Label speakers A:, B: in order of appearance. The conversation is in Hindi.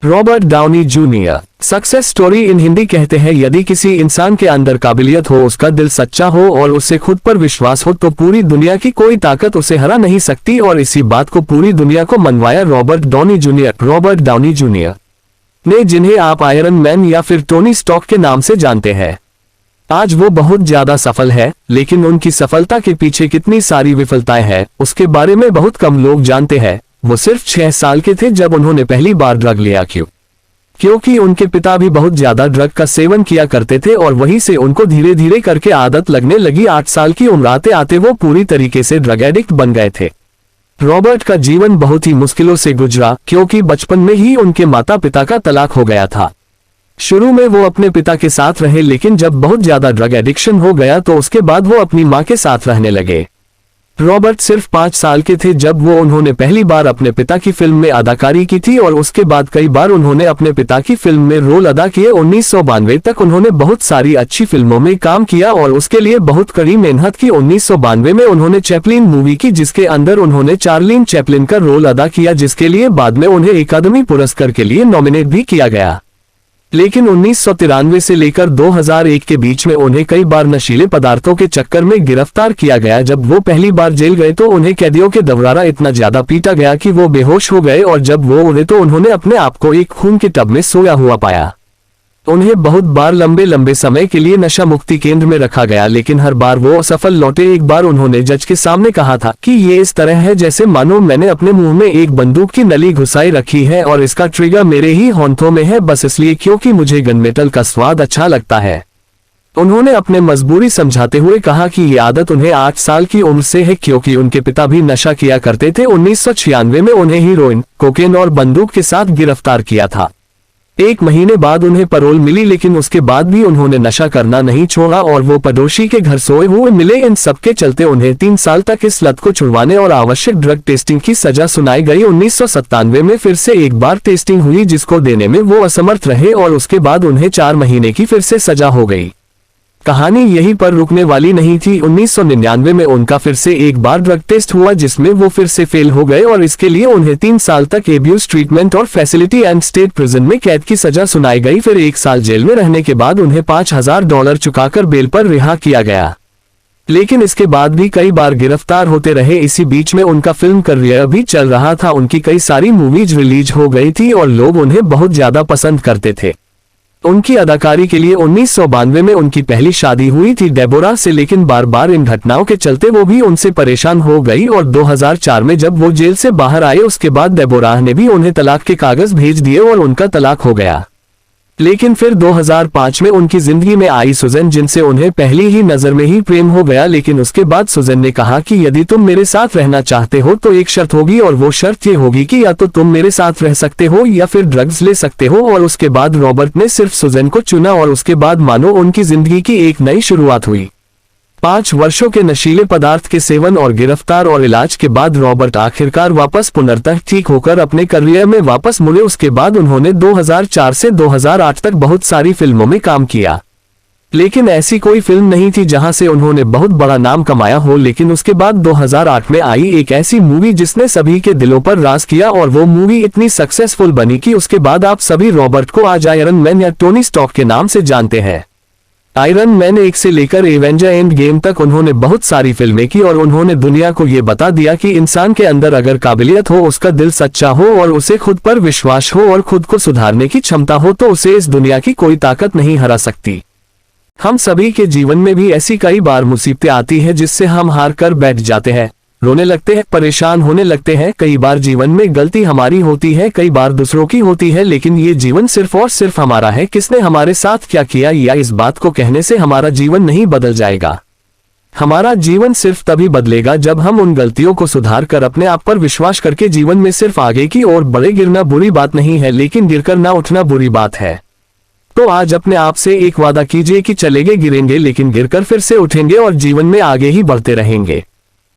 A: Robert Downey junior. Success story in Hindi कहते हैं यदि किसी इंसान के अंदर काबिलियत हो, उसका दिल सच्चा हो और उसे खुद पर विश्वास हो तो पूरी दुनिया की कोई ताकत उसे हरा नहीं सकती, और इसी बात को पूरी दुनिया को मनवाया रॉबर्ट डाउनी जूनियर ने, जिन्हें आप आयरन मैन या फिर टोनी स्टार्क के नाम से जानते हैं। आज वो बहुत ज्यादा सफल है, लेकिन उनकी सफलता के पीछे कितनी सारी विफलताएं हैं उसके बारे में बहुत कम लोग जानते हैं। वो सिर्फ 6 साल के थे जब उन्होंने पहली बार ड्रग लिया। क्योंकि उनके पिता भी बहुत ज्यादा ड्रग का सेवन किया करते थे और वहीं से उनको धीरे धीरे करके आदत लगने लगी। 8 साल की उम्र आते आते वो पूरी तरीके से ड्रग एडिक्ट बन गए थे। रॉबर्ट का जीवन बहुत ही मुश्किलों से गुजरा, क्योंकि बचपन में ही उनके माता पिता का तलाक हो गया था। शुरू में वो अपने पिता के साथ रहे, लेकिन जब बहुत ज्यादा ड्रग एडिक्शन हो गया तो उसके बाद वो अपनी मां के साथ रहने लगे। रॉबर्ट सिर्फ 5 साल के थे जब उन्होंने पहली बार अपने पिता की फिल्म में अदाकारी की थी, और उसके बाद कई बार उन्होंने अपने पिता की फिल्म में रोल अदा किए। 1992 तक उन्होंने बहुत सारी अच्छी फिल्मों में काम किया और उसके लिए बहुत कड़ी मेहनत की। 1992 में उन्होंने चैपलिन मूवी की, जिसके अंदर उन्होंने चार्लिन चैपलिन का रोल अदा किया, जिसके लिए बाद में उन्हें अकादमी पुरस्कार के लिए नॉमिनेट भी किया गया। लेकिन 1993 से लेकर 2001 के बीच में उन्हें कई बार नशीले पदार्थों के चक्कर में गिरफ्तार किया गया। जब वो पहली बार जेल गए तो उन्हें कैदियों के द्वारा इतना ज्यादा पीटा गया कि वो बेहोश हो गए, और जब वो उड़े तो उन्होंने अपने आप को एक खून के टब में सोया हुआ पाया। उन्हें बहुत बार लंबे समय के लिए नशा मुक्ति केंद्र में रखा गया, लेकिन हर बार वो असफल लौटे। एक बार उन्होंने जज के सामने कहा था कि ये इस तरह है जैसे मानो मैंने अपने मुंह में एक बंदूक की नली घुसाई रखी है और इसका ट्रिगर मेरे ही होंठों में है, बस इसलिए क्योंकि मुझे गनमेटल का स्वाद अच्छा लगता है। उन्होंने अपने मजबूरी समझाते हुए कहा कि ये आदत उन्हें 8 साल की उम्र से है, क्योंकि उनके पिता भी नशा किया करते थे। 1996 में उन्हें हीरोइन, कोकेन और बंदूक के साथ गिरफ्तार किया था। 1 महीने बाद उन्हें पैरोल मिली, लेकिन उसके बाद भी उन्होंने नशा करना नहीं छोड़ा और वो पड़ोसी के घर सोए हुए मिले। इन सब के चलते उन्हें 3 साल तक इस लत को छुड़वाने और आवश्यक ड्रग टेस्टिंग की सजा सुनाई गई। 1997 में फिर से एक बार टेस्टिंग हुई, जिसको देने में वो असमर्थ रहे और उसके बाद उन्हें 4 महीने की फिर से सजा हो गई। कहानी यहीं पर रुकने वाली नहीं थी। 1999 में उनका फिर से एक बार ड्रग टेस्ट हुआ, जिसमें वो फिर से फेल हो गए और इसके लिए उन्हें 3 साल तक एब्यूज ट्रीटमेंट और फैसिलिटी एंड स्टेट प्रिजन में कैद की सजा सुनाई गई। फिर 1 साल जेल में रहने के बाद उन्हें $5000 चुकाकर बेल पर रिहा किया गया, लेकिन इसके बाद भी कई बार गिरफ्तार होते रहे। इसी बीच में उनका फिल्म करियर भी चल रहा था। उनकी कई सारी मूवीज रिलीज हो गई थी और लोग उन्हें बहुत ज्यादा पसंद करते थे। उनकी अदाकारी के लिए 1992 में उनकी पहली शादी हुई थी डेबोरा से, लेकिन बार बार इन घटनाओं के चलते वो भी उनसे परेशान हो गई और 2004 में जब वो जेल से बाहर आए उसके बाद डेबोरा ने भी उन्हें तलाक के कागज भेज दिए और उनका तलाक हो गया। लेकिन फिर 2005 में उनकी जिंदगी में आई सुजैन, जिनसे उन्हें पहली ही नजर में ही प्रेम हो गया। लेकिन उसके बाद सुजैन ने कहा कि यदि तुम मेरे साथ रहना चाहते हो तो एक शर्त होगी, और वो शर्त ये होगी कि या तो तुम मेरे साथ रह सकते हो या फिर ड्रग्स ले सकते हो। और उसके बाद रॉबर्ट ने सिर्फ सुजैन को चुना और उसके बाद मानो उनकी जिंदगी की एक नई शुरुआत हुई। 5 वर्षों के नशीले पदार्थ के सेवन और गिरफ्तार और इलाज के बाद रॉबर्ट आखिरकार वापस पुनर्तः ठीक होकर अपने करियर में वापस मुड़े। उसके बाद उन्होंने 2004 से 2008 तक बहुत सारी फिल्मों में काम किया, लेकिन ऐसी कोई फिल्म नहीं थी जहां से उन्होंने बहुत बड़ा नाम कमाया हो। लेकिन उसके बाद 2008 में आई एक ऐसी मूवी जिसने सभी के दिलों पर राज किया, और वो मूवी इतनी सक्सेसफुल बनी कि उसके बाद आप सभी रॉबर्ट को आज आयरन मैन या टोनी स्टार्क के नाम से जानते हैं। आयरन मैन 1 से लेकर एवेंजर एंड गेम तक उन्होंने बहुत सारी फिल्में की और उन्होंने दुनिया को ये बता दिया कि इंसान के अंदर अगर काबिलियत हो, उसका दिल सच्चा हो और उसे खुद पर विश्वास हो और खुद को सुधारने की क्षमता हो तो उसे इस दुनिया की कोई ताकत नहीं हरा सकती। हम सभी के जीवन में भी ऐसी कई बार मुसीबतें आती हैं जिससे हम हार कर बैठ जाते हैं, रोने लगते हैं, परेशान होने लगते हैं। कई बार जीवन में गलती हमारी होती है, कई बार दूसरों की होती है, लेकिन ये जीवन सिर्फ और सिर्फ हमारा है। किसने हमारे साथ क्या किया या इस बात को कहने से हमारा जीवन नहीं बदल जाएगा। हमारा जीवन सिर्फ तभी बदलेगा जब हम उन गलतियों को सुधार कर अपने आप पर विश्वास करके जीवन में सिर्फ आगे की ओर बढ़े। गिरना बुरी बात नहीं है, लेकिन गिरकर ना उठना बुरी बात है। तो आज अपने आप से एक वादा कीजिए कि चलेंगे, गिरेंगे, लेकिन गिरकर फिर से उठेंगे और जीवन में आगे ही बढ़ते रहेंगे।